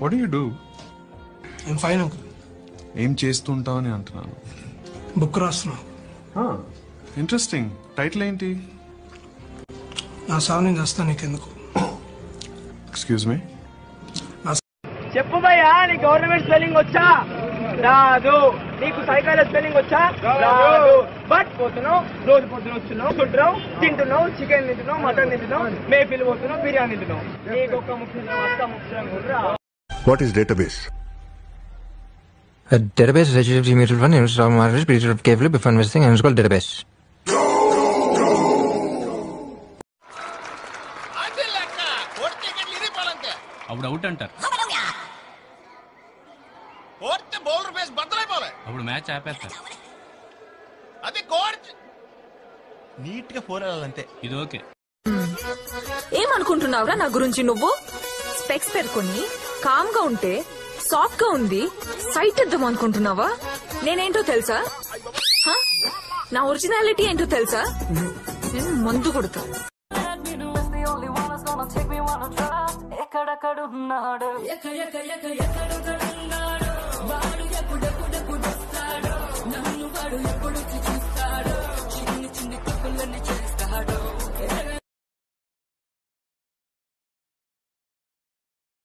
What you do? I'm fine uncle. ఏం చేస్తుంటావు అని అంటున్నాను. బుక్ రాస్తున్నావు. ఇంట్రెస్టింగ్. టైటిల్ ఏంటి? నా సాగు నేను చేస్తాను, నీకెందుకు? Excuse me. చెప్పు భయ్యా, నీ గవర్నమెంట్ స్పెల్లింగ్ వచ్చా? రాదు. నీకు సైకాలజీ స్పెల్లింగ్ వచ్చా? రాదు. బట్ పోతున్నావు, రోజు పొద్దున వస్తున్నావు, తింటున్నావు, చికెన్ తింటున్నావు, మటన్ తింటున్నావు, మేఫిల్ పోతున్నావు, బిర్యానీ తింటున్నావు. నీకు ఒక్క ముఖ్యంగా What is database? A database is a immutable one used to manage period carefully before investing and is called database. అప్పుడు అవుట్ అంటారు. అప్పుడు మ్యాచ్ ఆపేస్తారు. నీట్ గా 4 వెళ్ళాలంతే. ఇది ఓకే. ఏమనుకుంటున్నావురా నా గురించి? నువ్వు స్పెక్స్ పెట్టుకుని కామ్ గా ఉంటే సాఫ్ట్ గా ఉంది సైట్ ఇద్దాం అనుకుంటున్నావా? నేనేంటో తెలుసా? నా ఒరిజినాలిటీ ఏంటో తెలుసా? నేను మందు కొడతా. ఎక్కడెక్కడున్నాడు